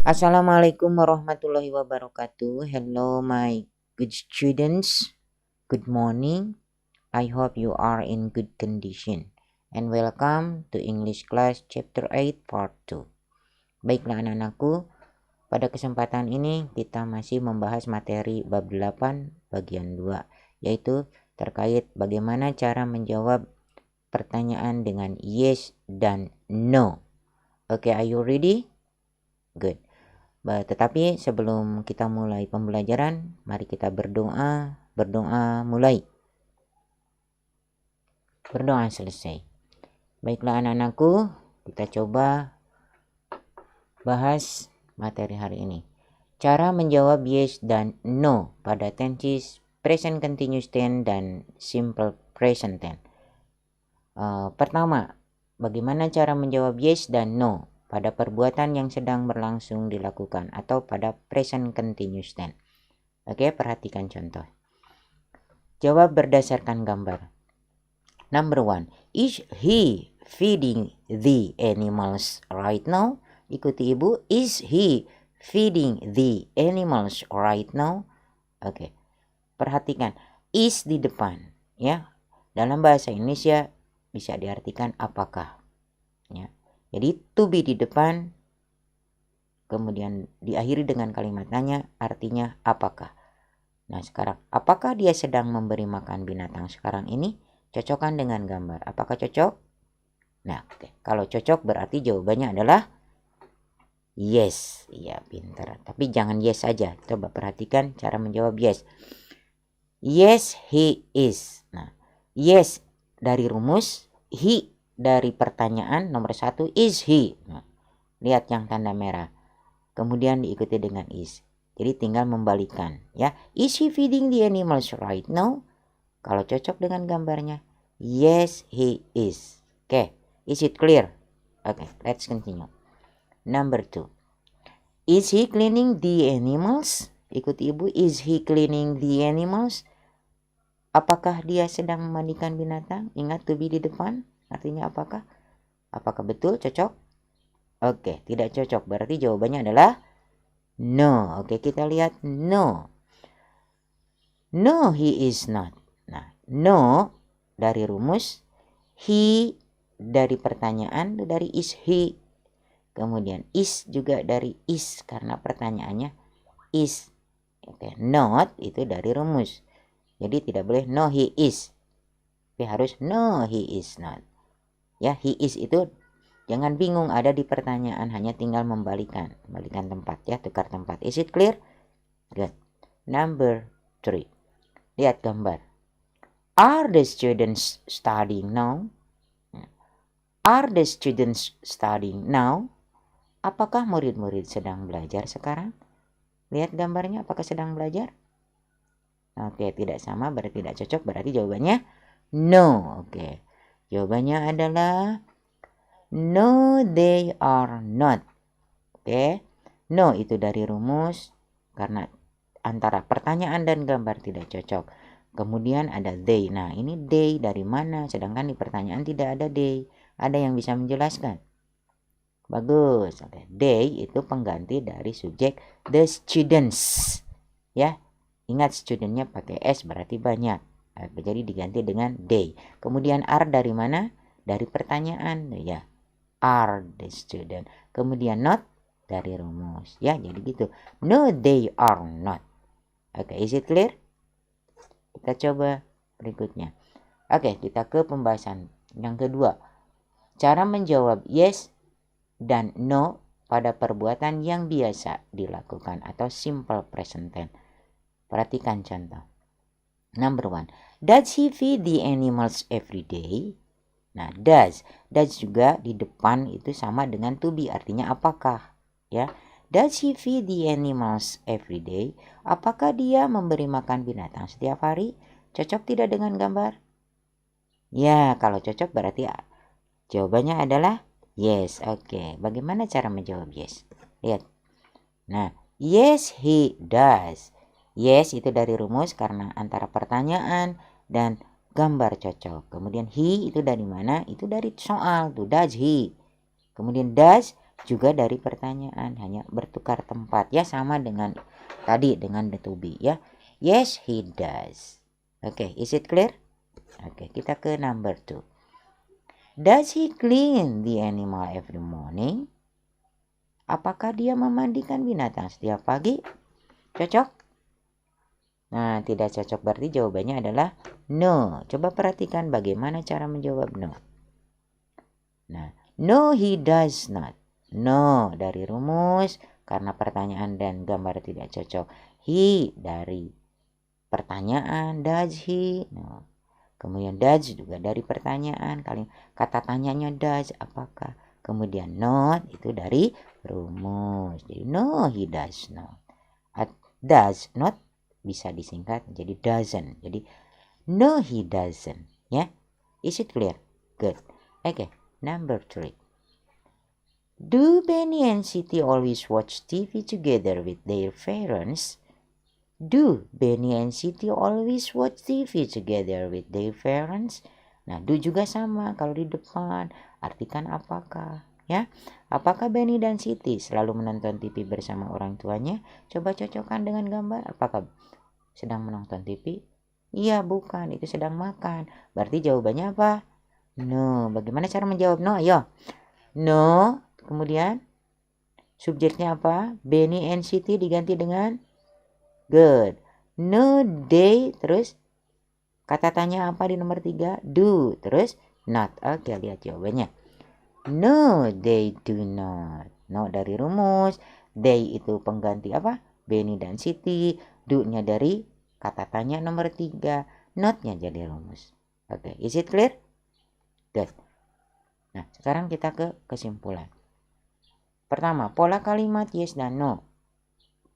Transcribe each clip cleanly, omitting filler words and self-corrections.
Assalamualaikum warahmatullahi wabarakatuh. Hello, my good students. Good morning. I hope you are in good condition. And welcome to English class chapter 8 part 2. Baiklah anak-anakku, pada kesempatan ini kita masih membahas materi bab 8 bagian 2, yaitu terkait bagaimana cara menjawab pertanyaan dengan yes dan no. Okay, are you ready? Good. Tetapi sebelum kita mulai pembelajaran, mari kita berdoa. Berdoa mulai. Berdoa selesai. Baiklah anak-anakku, kita coba bahas materi hari ini. Cara menjawab yes dan no pada tenses present continuous tense dan simple present tense. Pertama, bagaimana cara menjawab yes dan no pada perbuatan yang sedang berlangsung dilakukan atau pada present continuous tense. Oke, perhatikan contoh. Jawab berdasarkan gambar. Number 1. Is he feeding the animals right now? Ikuti ibu. Is he feeding the animals right now? Oke. Perhatikan. Is di depan. Ya. Dalam bahasa Indonesia bisa diartikan apakah. Ya. Jadi to be di depan, kemudian diakhiri dengan kalimat tanya, artinya apakah. Nah sekarang, apakah dia sedang memberi makan binatang sekarang ini? Cocokkan dengan gambar. Apakah cocok? Nah, oke. Kalau cocok berarti jawabannya adalah yes. Iya, pintar. Tapi jangan yes saja. Coba perhatikan cara menjawab yes. Yes, he is. Nah, yes dari rumus, he dari pertanyaan nomor 1, is he. Nah, lihat yang tanda merah. Kemudian diikuti dengan is. Jadi tinggal membalikan ya. Is he feeding the animals right now? Kalau cocok dengan gambarnya, yes he is. Oke, is it clear? Oke, let's continue. Number 2. Is he cleaning the animals? Ikuti ibu, is he cleaning the animals? Apakah dia sedang memandikan binatang? Ingat to be di depan, artinya apakah? Apakah betul cocok? Oke, tidak cocok. Berarti jawabannya adalah no. Oke, kita lihat no. No, he is not. Nah, no dari rumus, he dari pertanyaan dari is he. Kemudian is juga dari is karena pertanyaannya is. Oke, not itu dari rumus. Jadi tidak boleh no he is. Tapi harus no he is not. Ya, he is itu jangan bingung ada di pertanyaan, hanya tinggal membalikan tempat ya, tukar tempat. Is it clear? Good. Number 3. Lihat gambar. Are the students studying now? Are the students studying now? Apakah murid-murid sedang belajar sekarang? Lihat gambarnya, apakah sedang belajar? Oke, tidak sama, berarti tidak cocok, berarti jawabannya no. Oke, jawabannya adalah no, they are not. Oke, no itu dari rumus karena antara pertanyaan dan gambar tidak cocok. Kemudian ada they. Nah, ini they dari mana? Sedangkan di pertanyaan tidak ada they. Ada yang bisa menjelaskan? Bagus. They itu pengganti dari subjek the students. Ya, ingat studentnya pakai s berarti banyak. Jadi diganti dengan they. Kemudian are dari mana? Dari pertanyaan. Ya, are the student. Kemudian not dari rumus. Ya, jadi gitu. No, they are not. Oke, is it clear? Kita coba berikutnya. Oke, kita ke pembahasan yang kedua. Cara menjawab yes dan no pada perbuatan yang biasa dilakukan atau simple present tense. Perhatikan contoh. Number 1. Does he feed the animals every day? Nah, does juga di depan itu sama dengan to be, artinya apakah, ya. Does he feed the animals every day? Apakah dia memberi makan binatang setiap hari? Cocok tidak dengan gambar? Ya, kalau cocok berarti jawabannya adalah yes. Oke, bagaimana cara menjawab yes? Lihat. Nah, yes he does. Yes itu dari rumus karena antara pertanyaan dan gambar cocok. Kemudian he itu dari mana? Itu dari soal tuh, does he. Kemudian does juga dari pertanyaan, hanya bertukar tempat ya, sama dengan tadi dengan the to be ya. Yes, he does. Oke, is it clear? Oke, kita ke number 2. Does he clean the animal every morning? Apakah dia memandikan binatang setiap pagi? Cocok? Nah, tidak cocok berarti jawabannya adalah no. Coba perhatikan bagaimana cara menjawab no. Nah, no he does not. No dari rumus karena pertanyaan dan gambar tidak cocok. He dari pertanyaan, does he? No. Kemudian does juga dari pertanyaan, kata tanyanya does, apakah? Kemudian not itu dari rumus. Jadi no he does not. Does not bisa disingkat jadi doesn't. Jadi no he doesn't ya. Is it clear? Good. Okay, number 3. Do Benny and Siti always watch TV together with their parents? Do Benny and Siti always watch TV together with their parents? Nah, do juga sama kalau di depan. Artikan apakah, ya? Apakah Benny dan Siti selalu menonton TV bersama orang tuanya? Coba cocokkan dengan gambar. Apakah sedang menonton TV? Iya, bukan. Itu sedang makan. Berarti jawabannya apa? No. Bagaimana cara menjawab no? Ayo. No. Kemudian subjeknya apa? Benny and Siti diganti dengan good. No, they. Terus kata tanya apa di nomor 3? Do. Terus not. Oke, lihat jawabannya. No, they do not. No dari rumus. They itu pengganti apa? Benny dan Siti. Do-nya dari kata tanya nomor 3. Not-nya jadi rumus. Oke, is it clear? Good. Nah, sekarang kita ke kesimpulan. Pertama, pola kalimat yes dan no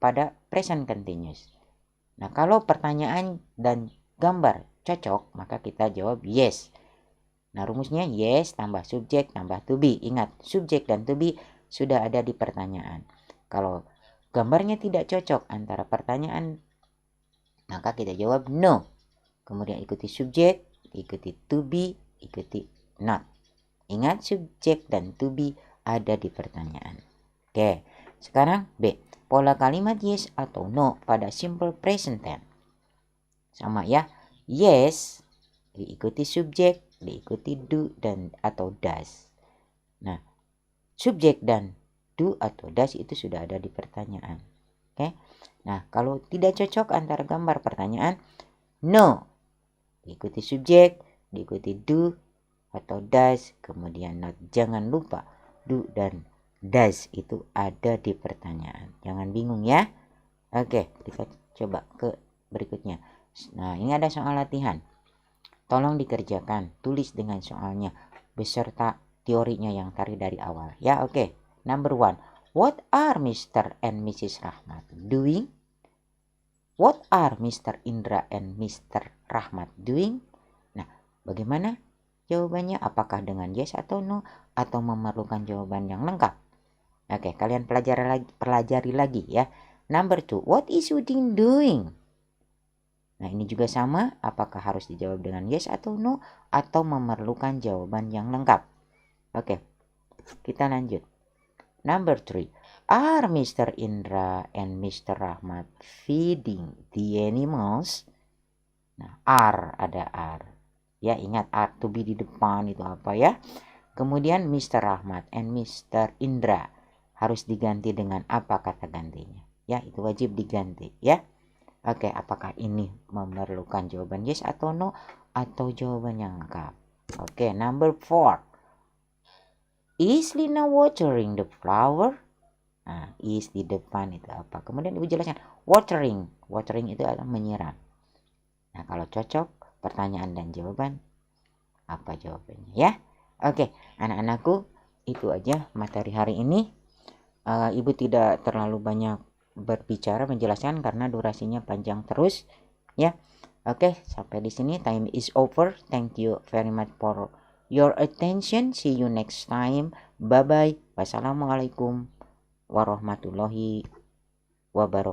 pada present continuous. Nah, kalau pertanyaan dan gambar cocok, maka kita jawab yes. Nah, rumusnya yes tambah subjek tambah to be. Ingat, subjek dan to be sudah ada di pertanyaan. Kalau gambarnya tidak cocok antara pertanyaan, maka kita jawab no. Kemudian ikuti subjek, ikuti to be, ikuti not. Ingat, subjek dan to be ada di pertanyaan. Oke, sekarang B. Pola kalimat yes atau no pada simple present tense. Sama ya. Yes diikuti subjek, diikuti do dan atau does. Nah, subjek dan do atau does itu sudah ada di pertanyaan. Oke. Nah, kalau tidak cocok antara gambar pertanyaan, no diikuti subjek, diikuti do atau does, kemudian not. Jangan lupa do dan does itu ada di pertanyaan. Jangan bingung ya. Oke, kita coba ke berikutnya. Nah, ini ada soal latihan. Tolong dikerjakan, tulis dengan soalnya beserta teorinya yang tadi dari awal. Ya, oke. Number 1. What are Mr. and Mrs. Rahmat doing? What are Mr. Indra and Mr. Rahmat doing? Nah, bagaimana jawabannya? Apakah dengan yes atau no? Atau memerlukan jawaban yang lengkap? Oke, kalian pelajari lagi ya. Number 2. What is Udin doing? Nah, ini juga sama. Apakah harus dijawab dengan yes atau no? Atau memerlukan jawaban yang lengkap? Oke, kita lanjut. Number 3. Are Mr. Indra and Mr. Rahmat feeding the animals? Nah, ada are. Ya, ingat are to be di depan itu apa ya. Kemudian Mr. Rahmat and Mr. Indra harus diganti dengan apa kata gantinya? Ya, itu wajib diganti ya. Oke, apakah ini memerlukan jawaban yes atau no? Atau jawaban yang lengkap? Oke, number 4. Is Lina watering the flower? Nah, is di depan itu apa? Kemudian ibu jelaskan watering. Watering itu adalah menyiram. Nah, kalau cocok pertanyaan dan jawaban, apa jawabannya ya? Oke, anak-anakku, itu aja materi hari ini. Ibu tidak terlalu banyak berbicara menjelaskan karena durasinya panjang terus ya. Oke, sampai di sini time is over. Thank you very much for your attention. See you next time. Bye bye. Wassalamualaikum warahmatullahi wabarakatuh.